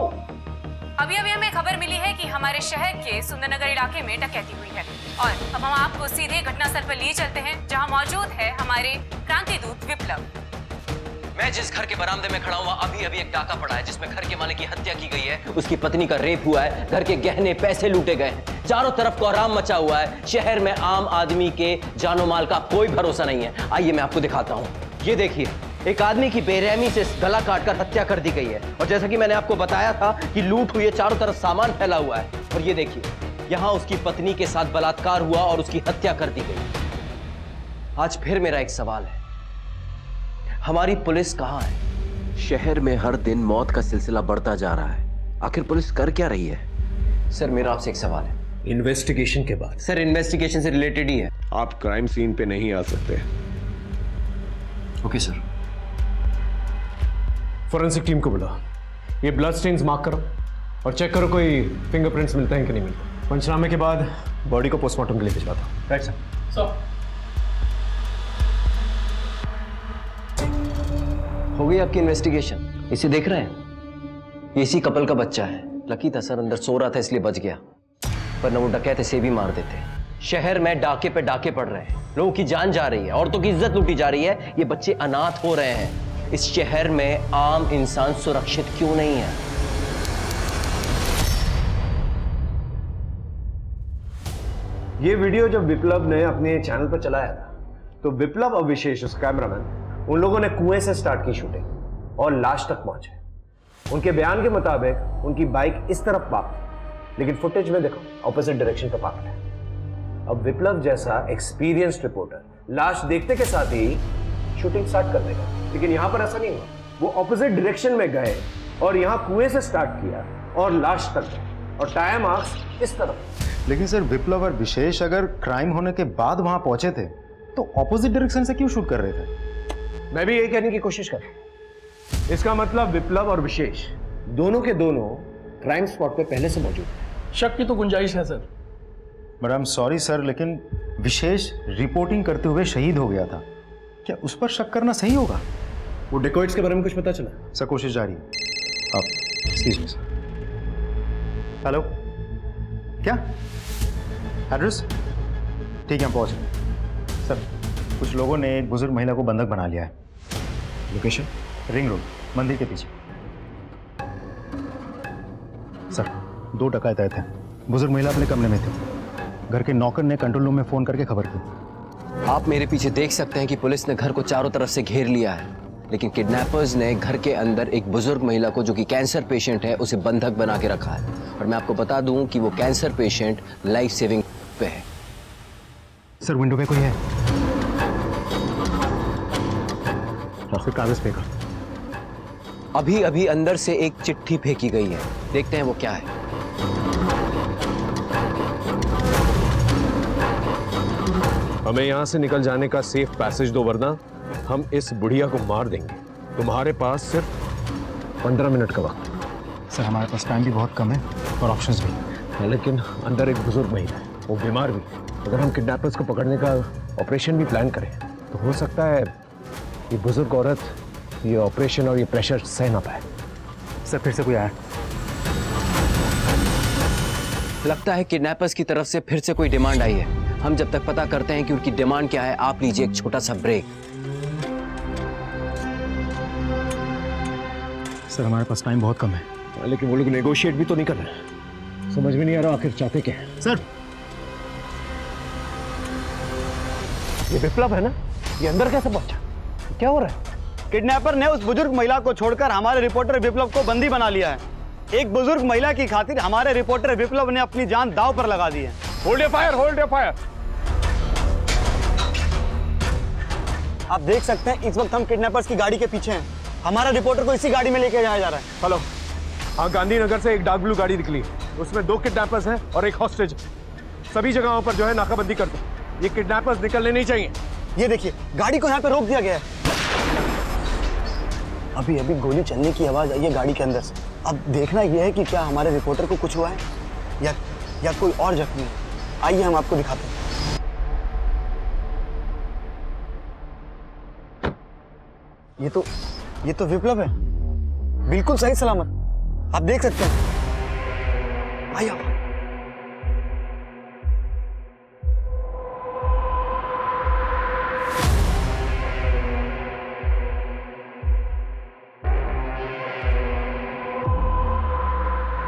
अभी अभी हमें खबर मिली है कि हमारे शहर के सुंदरनगर इलाके में डकैती हुई है और अब हम आपको सीधे घटनास्थल पर लिए चलते हैं, जहां मौजूद है हमारे क्रांति दूत विप्लव। मैं जिस घर के बरामदे में खड़ा हुआ, अभी अभी एक डाका पड़ा है जिसमें घर के मालिक की हत्या की गई है, उसकी पत्नी का रेप हुआ है, घर के गहने पैसे लूटे गए हैं, चारों तरफ कोहराम मचा हुआ है। शहर में आम आदमी के जानो माल का कोई भरोसा नहीं है। आइए मैं आपको दिखाता हूँ। ये देखिए, एक आदमी की बेरहमी से गला काटकर हत्या कर दी गई है और जैसा कि मैंने आपको बताया था कि लूट हुई है, चारों तरफ सामान फैला हुआ है। और ये देखिए, यहाँ उसकी पत्नी के साथ बलात्कार हुआ और उसकी हत्या कर दी गई। आज फिर मेरा एक सवाल है, हमारी पुलिस कहाँ है? शहर में हर दिन मौत का सिलसिला बढ़ता जा रहा है, आखिर पुलिस कर क्या रही है? सर मेरा आपसे एक सवाल है। इन्वेस्टिगेशन के बाद? सर इन्वेस्टिगेशन से रिलेटेड ही है। आप क्राइम सीन पे नहीं आ सकते। Okay sir. फॉरेंसिक टीम को बुला, ये ब्लड स्टेन्स मार्क करो और चेक करो कोई फिंगरप्रिंट्स मिलते हैं कि नहीं मिलते। पंचनामे के बाद बॉडी को पोस्टमार्टम के लिए भिजवाता हूँ। Right sir. हो गई आपकी इन्वेस्टिगेशन? इसे देख रहे हैं? ये इसी कपल का बच्चा है। लकी था सर, अंदर सो रहा था इसलिए बच गया, वरना वो डकैत इसे भी मार देते। शहर में डाके पे डाके पड़ रहे हैं, लोगों की जान जा रही है, औरतों की इज्जत लूटी जा रही है, ये बच्चे अनाथ हो रहे हैं। इस शहर में आम इंसान सुरक्षित क्यों नहीं है? ये वीडियो जब विप्लव ने अपने चैनल पर चलाया था तो विप्लव और विशेष उस कैमरामैन, उन लोगों ने कुएं से स्टार्ट की शूटिंग और लाश तक पहुंचे। उनके बयान के मुताबिक उनकी बाइक इस तरफ पार्क थी, लेकिन फुटेज में देखो ऑपोजिट डायरेक्शन पर पार्क है। अब विप्लव जैसा एक्सपीरियंस्ड रिपोर्टर लाश देखते के साथ ही शूटिंग स्टार्ट कर देगा, लेकिन यहां पर ऐसा नहीं हुआ। वो ऑपोजिट डायरेक्शन में गए और यहाँ कुएं से स्टार्ट किया और लाश तक गए और टायर मार्क्स इस तरफ। लेकिन सर विप्लव और विशेष अगर क्राइम होने के बाद वहां पहुंचे थे तो ऑपोजिट डायरेक्शन से क्यों शूट कर रहे थे? मैं भी यही कहने की कोशिश कर रहा हूं। इसका मतलब विप्लव और विशेष दोनों के दोनों क्राइम स्पॉट पे पहले से मौजूद थे। शक की तो गुंजाइश है sir. But I am sorry sir, लेकिन विशेष रिपोर्टिंग करते हुए शहीद हो गया था, क्या उस पर शक करना सही होगा? वो डेकोइट्स के बारे में कुछ पता चला? सर कोशिश जारी है। आप एक्सक्यूज मी सर। हेलो, क्या एड्रेस? ठीक है, हम पहुंच रहे। सर कुछ लोगों ने एक बुजुर्ग महिला को बंधक बना लिया है। लोकेशन? रिंग रोड, मंदिर के पीछे। सर 2 डकैत आए थे। बुजुर्ग महिला अपने कमरे में थी। घर के नौकर ने कंट्रोल रूम में फोन करके खबर की। आप मेरे पीछे देख सकते हैं कि पुलिस ने घर को चारों तरफ से घेर लिया है, लेकिन किडनैपर्स ने घर के अंदर एक बुजुर्ग महिला को, जो कि कैंसर पेशेंट है, उसे बंधक बना के रखा है। और मैं आपको बता दूं कि वो कैंसर पेशेंट लाइफ सेविंग पे है। सर विंडो पे कोई है? फिर कागज फेंका। अभी अभी अंदर से एक चिट्ठी फेंकी गई है, देखते हैं वो क्या है। हमें यहाँ से निकल जाने का सेफ पैसेज दो, वरना हम इस बुढ़िया को मार देंगे। तुम्हारे पास सिर्फ 15 मिनट का वक्त। सर हमारे पास टाइम भी बहुत कम है और ऑप्शंस भी। लेकिन अंदर एक बुजुर्ग महिला है, वो बीमार भी है। अगर हम किडनैपर्स को पकड़ने का ऑपरेशन भी प्लान करें तो हो सकता है ये बुजुर्ग औरत ये ऑपरेशन और ये प्रेशर सह ना पाए। सर फिर से कोई आया? लगता है किडनैपर्स की तरफ से फिर से कोई डिमांड आई है। हम जब तक पता करते हैं कि उनकी डिमांड क्या है, आप लीजिए एक छोटा सा ब्रेक। सर हमारे पास टाइम बहुत कम है। लेकिन वो लोग नेगोशिएट भी तो नहीं कर रहे। समझ में नहीं आ रहा आखिर चाहते क्या है। सर ये विप्लव है ना, ये अंदर कैसे पहुंचा? क्या हो रहा है? किडनैपर ने उस बुजुर्ग महिला को छोड़कर हमारे रिपोर्टर विप्लव को बंदी बना लिया है। एक बुजुर्ग महिला की खातिर हमारे रिपोर्टर विप्लव ने अपनी जान दांव पर लगा दी है। Hold your fire, hold your fire. आप देख सकते हैं इस वक्त हम किडनैपर्स की गाड़ी के पीछे हैं। हमारा रिपोर्टर को इसी गाड़ी में लेके जाया जा रहा है। हेलो, हाँ, गांधीनगर से एक डार्क ब्लू गाड़ी निकली, उसमें 2 किडनैपर्स हैं और एक हॉस्टेज। सभी जगहों पर जो है नाकाबंदी कर दो। ये किडनैपर्स निकलने नहीं चाहिए। ये देखिए गाड़ी को यहाँ पे रोक दिया गया है। अभी अभी गोली चलने की आवाज आई है गाड़ी के अंदर से। अब देखना यह है कि क्या हमारे रिपोर्टर को कुछ हुआ है या कोई और जख्मी है। आइए हम आपको दिखाते हैं। ये तो विप्लव है, बिल्कुल सही सलामत। आप देख सकते हैं। आइए आप।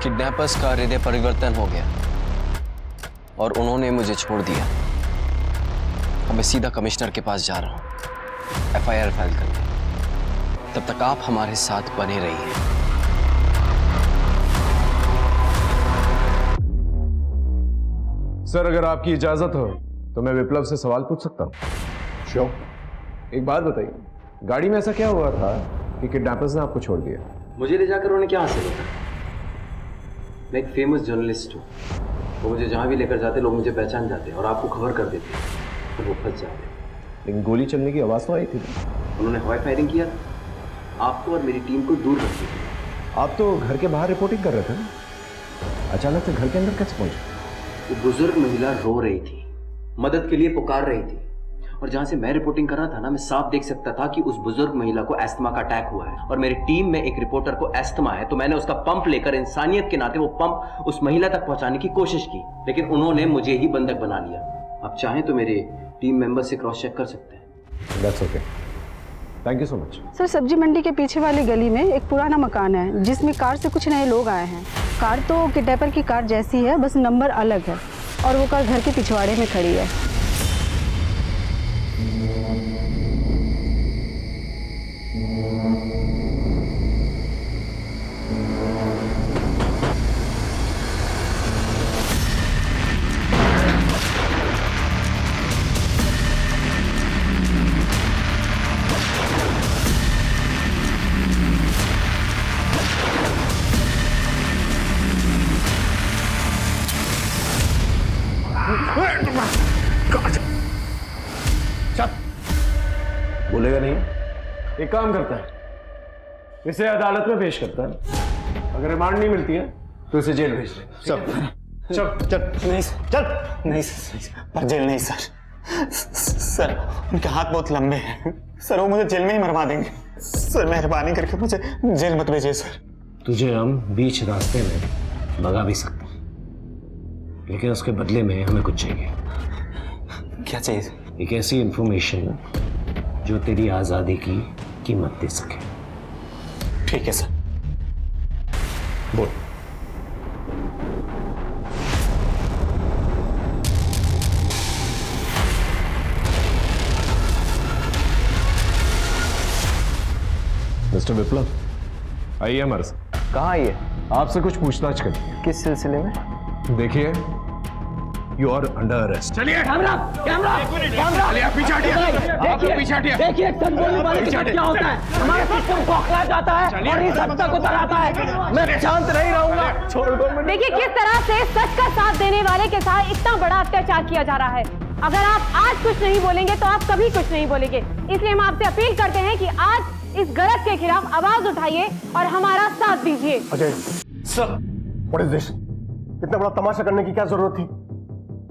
किडनैपर्स का हृदय परिवर्तन हो गया और उन्होंने मुझे छोड़ दिया। अब मैं सीधा कमिश्नर के पास जा रहा हूं FIR फाइल करने। तब तक आप हमारे साथ बने रहिए। सर अगर आपकी इजाजत हो तो मैं विप्लव से सवाल पूछ सकता हूँ? श्योर। एक बात बताइए, गाड़ी में ऐसा क्या हुआ था कि किडनैपर्स ने आपको छोड़ दिया? मुझे ले जाकर उन्होंने क्या हासिल होता? मैं एक फेमस जर्नलिस्ट हूँ। वो मुझे जहाँ भी लेकर जाते लोग मुझे पहचान जाते और आपको खबर कर देते, तो वो फंस जाते। लेकिन गोली चलने की आवाज़ तो आई थी। उन्होंने हवाई फायरिंग किया, आपको और मेरी टीम को दूर रख दिया। आप तो घर के बाहर रिपोर्टिंग कर रहे थे ना, अचानक से घर के अंदर कैसे पहुंचे? वो बुजुर्ग महिला रो रही थी, मदद के लिए पुकार रही थी, और जहां से मैं रिपोर्टिंग कर रहा था ना, मैं साफ देख सकता था कि उस बुजुर्ग महिला को एस्थमा का अटैक हुआ है और मेरी टीम में एक रिपोर्टर को एस्थमा है। तो मैंने उसका पंप लेकर इंसानियत के नाते वो पंप उस महिला तक पहुंचाने की कोशिश की, लेकिन उन्होंने मुझे ही बंधक बना लिया। आप चाहें तो मेरे टीम मेंबर से क्रॉस चेक कर सकते हैं। That's okay, thank you so much. Sir सब्जी मंडी के पीछे वाली गली में एक पुराना मकान है जिसमें कार से कुछ नए लोग आए हैं। कार तो किडनैपर की कार जैसी है, बस नंबर अलग है और वो कार घर के पिछवाड़े में खड़ी है। बोलेगा नहीं। एक काम करता है, इसे अदालत में पेश करता है, अगर रिमांड नहीं मिलती है तो इसे जेल भेज दे। चल चल नहीं सर, चल नहीं सर, पर जेल नहीं सर। सर उनके हाथ बहुत लंबे हैं सर, वो मुझे जेल में ही मरवा देंगे सर। मेहरबानी करके मुझे जेल मत भेजिए सर। तुझे हम बीच रास्ते में भगा भी सकते हैं, लेकिन उसके बदले में हमें कुछ चाहिए। क्या चाहिए? एक ऐसी इंफॉर्मेशन जो तेरी आजादी की कीमत दे सके। ठीक है सर। बोल। मिस्टर विप्लव, आइए हमारे साथ। कहाँ आइए? आपसे कुछ पूछताछ करनी। किस सिलसिले में? देखिए, यू आर अंडर अरेस्ट। चलिए कैमरा कैमरा कैमरा पीछे हटिए, देखिए पीछे हटिए। देखिए सच बोलने वाले के साथ क्या होता है, हमारे साथ कोई बौखला जाता है और इस हद तक उतर आता है। मैं शांत नहीं रहूंगा। छोड़ दो मुझे। देखिए किस तरह से सच का साथ देने वाले के साथ इतना बड़ा अत्याचार किया जा रहा है। अगर आप आज कुछ नहीं बोलेंगे तो आप कभी कुछ नहीं बोलेंगे। इसलिए हम आपसे अपील करते हैं कि आज इस गलत के खिलाफ आवाज उठाइए और हमारा साथ दीजिए। Ajay sir, what is this? इतना बड़ा तमाशा करने की क्या जरूरत थी?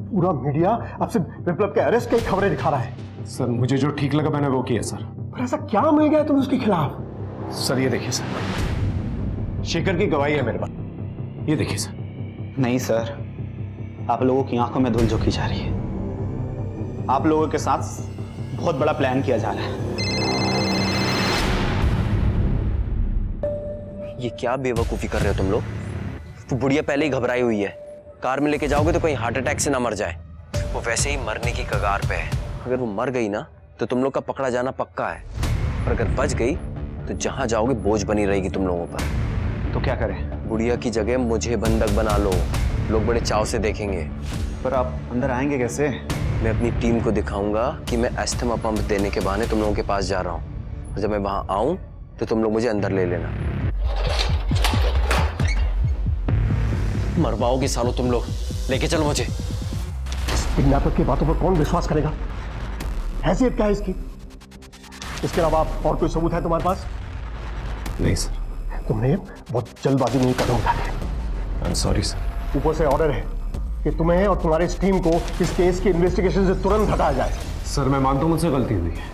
पूरा मीडिया आपसे विप्लव के अरेस्ट की खबरें दिखा रहा है। सर मुझे जो ठीक लगा मैंने वो किया सर। पर ऐसा क्या मिल गया तुम्हें उसके खिलाफ? सर ये देखिए सर, शेखर की गवाही है मेरे पास, ये देखिए सर। नहीं सर, आप लोगों की आंखों में धूल झोंकी जा रही है। आप लोगों के साथ बहुत बड़ा प्लान किया जा रहा है। ये क्या बेवकूफ़ी कर रहे हो तुम लोग? तो बुढ़िया पहले ही घबराई हुई है, कार में लेके जाओगे तो कहीं हार्ट अटैक से ना मर जाए। वो वैसे ही मरने की कगार पे है। अगर वो मर गई ना तो तुम लोग का पकड़ा जाना पक्का है, और अगर बच गई तो जहां जाओगे बोझ बनी रहेगी तुम लोगों पर। तो क्या करें? बुढ़िया की जगह मुझे बंधक बना लो, लोग बड़े चाव से देखेंगे। पर आप अंदर आएंगे कैसे? मैं अपनी टीम को दिखाऊंगा कि मैं एस्थमा पंप देने के बहाने तुम लोगों के पास जा रहा हूँ, और जब मैं वहां आऊं तो तुम लोग मुझे अंदर ले लेना। मरवाओगे सालों तुम लोग, लेके चलो मुझे। किडनैपर की बातों पर कौन विश्वास करेगा? हैसियत क्या है इसकी? इसके अलावा और कोई सबूत है तुम्हारे पास? नहीं सर। तुमने बहुत जल्दबाजी में कदम उठाया। I am sorry sir. ऊपर से ऑर्डर है कि तुम्हें और तुम्हारी इस टीम को इस केस की इन्वेस्टिगेशन से तुरंत हटाया जाए। सर मैं मानता हूं मुझसे गलती हुई है,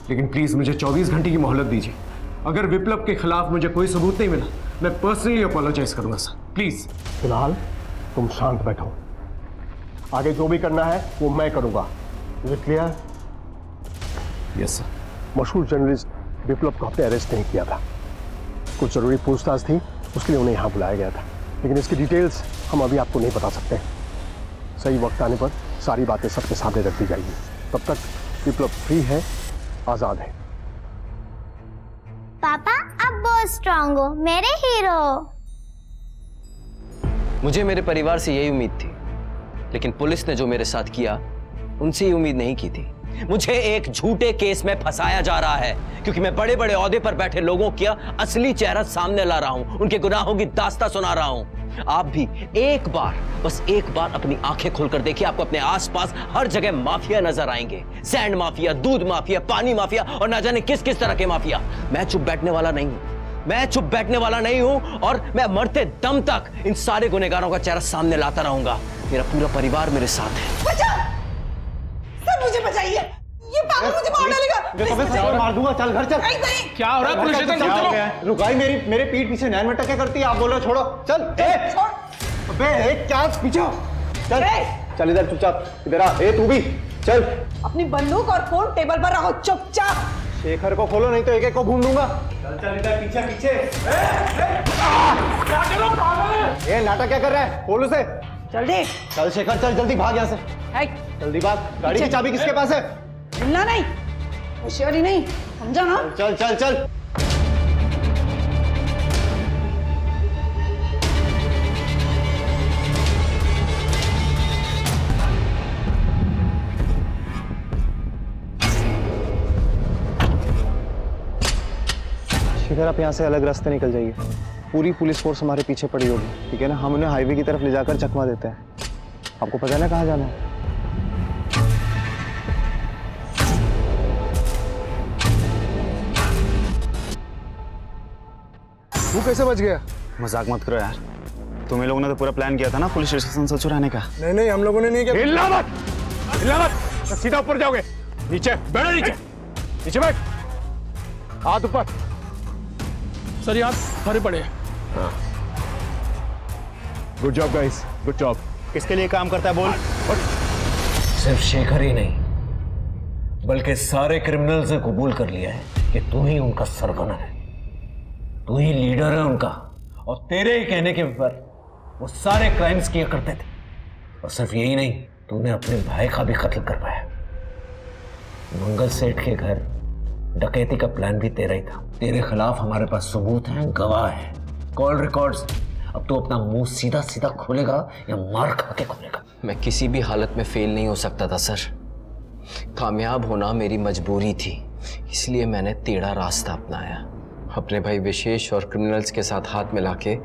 लेकिन प्लीज मुझे 24 घंटे की मोहलत दीजिए। अगर विप्लव के खिलाफ मुझे कोई सबूत नहीं मिला, मैं पर्सनली अपोलोजाइज करूंगा सर, प्लीज। फिलहाल तुम शांत बैठो, आगे जो भी करना है वो मैं करूंगा। Is it clear? Yes sir. मशहूर जर्नलिस्ट विप्लव को आपने अरेस्ट नहीं किया था, कुछ जरूरी पूछताछ थी, उसके लिए उन्हें यहाँ बुलाया गया था, लेकिन इसकी डिटेल्स हम अभी आपको नहीं बता सकते। सही वक्त आने पर सारी बातें सबके सामने रख दी जाएगी। तब तक विप्लव फ्री है, आजाद है। पापा आप बहुत स्ट्रांग हो, मेरे हीरो। मुझे मेरे परिवार से यही उम्मीद थी, लेकिन पुलिस ने जो मेरे साथ किया उनसे ये उम्मीद नहीं की थी। मुझे एक झूठे केस में फंसाया जा रहा है, क्योंकि मैं बड़े बड़े ओहदे पर बैठे लोगों का असली चेहरा सामने ला रहा हूं, उनके गुनाहों की दास्तां सुना रहा हूं। आप भी एक बार, बस एक बार अपनी आंखें खोलकर देखिए, आपको अपने आसपास हर जगह माफिया नजर आएंगे। सैंड माफिया, दूध माफिया, पानी माफिया और ना जाने किस किस तरह के माफिया। मैं चुप बैठने वाला नहीं हूं, मैं चुप बैठने वाला नहीं हूं, और मैं मरते दम तक इन सारे गुनहगारों का चेहरा सामने लाता रहूंगा। मेरा पूरा परिवार मेरे साथ है। सब मुझे बचाइए, ये पागल मुझे मार डालेगा। मार दूंगा, चल घर चल। क्या हो रहा है? पुलिस स्टेशन चलो। रुकाई, मेरी पीठ पीछे नैन में टक्कर करती है, आप बोल रहे हो छोड़ो। चल अबे एक चांस पीछे चल। चल इधर चुपचाप, इधर आ। तू भी चल। अपनी बंदूक और फोन टेबल पर रखो चुपचाप। शेखर को खोलो, नहीं तो एक एक को भून दूंगा। चल चल इधर पीछे पीछे। ये नाटक क्या कर रहा है? खोल उसे। जल्दी चल शेखर चल, जल्दी भाग यहाँ से। जल्दी भाग। गाड़ी की चाबी किसके पास है? मिलना नहीं, होशियारी नहीं, समझा ना? चल चल चल। शेखर आप यहाँ से अलग रास्ते निकल जाइए, पूरी पुलिस फोर्स हमारे पीछे पड़ी होगी, ठीक है ना? हम उन्हें हाईवे की तरफ ले जाकर चकमा देते हैं। आपको पता है ना कहाँ जाना है? तू कैसे बच गया? मजाक मत करो यार, तुम्हें लोगों ने तो पूरा प्लान किया था ना पुलिस स्टेशन से चुराने का। नहीं नहीं, हम लोगों ने नहीं किया। हिलना मत, हिलना मत, तो सीधा ऊपर जाओगे। नीचे बैठो, नीचे नीचे बैठ, हाथ ऊपर। सर यार भरे पड़े हैं। हाँ, good job guys, good job. किसके लिए काम करता है बोल? सिर्फ शेखर ही नहीं, बल्कि सारे क्रिमिनल्स ने कबूल कर लिया है कि तू ही उनका सरगना है, तू ही लीडर है उनका, और तेरे ही कहने के पर वो सारे क्राइम्स किया करते थे। और सिर्फ यही नहीं, तूने अपने भाई का भी कत्ल करवाया। मंगल सेठ के घर डकैती का प्लान भी तेरा ही था। तेरे खिलाफ हमारे पास सबूत हैं, गवाह है, कॉल रिकॉर्ड्स। अब तू अपना मुंह सीधा सीधा खोलेगा या मार खा के खोलेगा? मैं किसी भी हालत में फेल नहीं हो सकता था सर। कामयाब होना मेरी मजबूरी थी, इसलिए मैंने टेढ़ा रास्ता अपनाया। अपने भाई विशेष और क्रिमिनल्स के साथ हाथ मिला के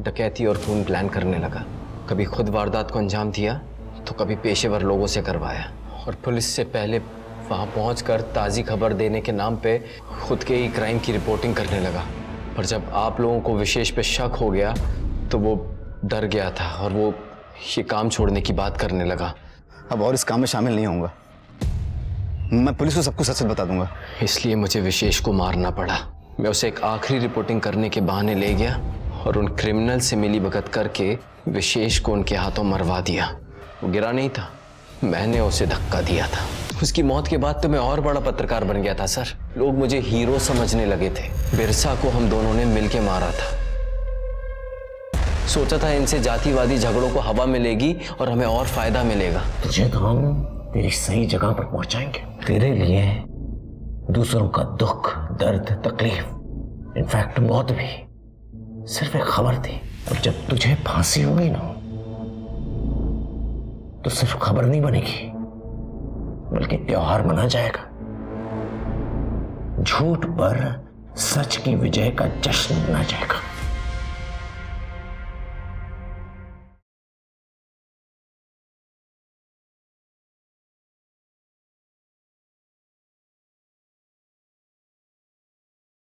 डकैती और खून प्लान करने लगा। कभी खुद वारदात को अंजाम दिया तो कभी पेशेवर लोगों से करवाया, और पुलिस से पहले वहाँ पहुँचकर ताज़ी खबर देने के नाम पे खुद के ही क्राइम की रिपोर्टिंग करने लगा। पर जब आप लोगों को विशेष पे शक हो गया तो वो डर गया था और वो ये काम छोड़ने की बात करने लगा। अब और इस काम में शामिल नहीं होऊंगा, मैं पुलिस को सब कुछ सच बता दूंगा। इसलिए मुझे विशेष को मारना पड़ा। मैं उसे एक आखिरी रिपोर्टिंग करने के बहाने ले गया और उन क्रिमिनल से मिली भगत करके विशेष को उनके हाथों मरवा दिया। वो गिरा नहीं था, मैंने उसे धक्का दिया था। उसकी मौत के बाद तो मैं और बड़ा पत्रकार बन गया था सर। लोग मुझे हीरो समझने लगे थे। बिरसा को हम दोनों ने मिलके मारा था। सोचा था इनसे जातिवादी झगड़ों को हवा मिलेगी और हमें और फायदा मिलेगा। तुझे तो हम तेरी सही जगह पर पहुंचाएंगे। तेरे लिए दूसरों का दुख, दर्द, तकलीफ, इनफैक्ट मौत भी सिर्फ एक खबर थी। और जब तुझे फांसी होगी ना, तो सिर्फ खबर नहीं बनेगी, बल्कि त्योहार मना जाएगा। झूठ पर सच की विजय का जश्न मनाया जाएगा।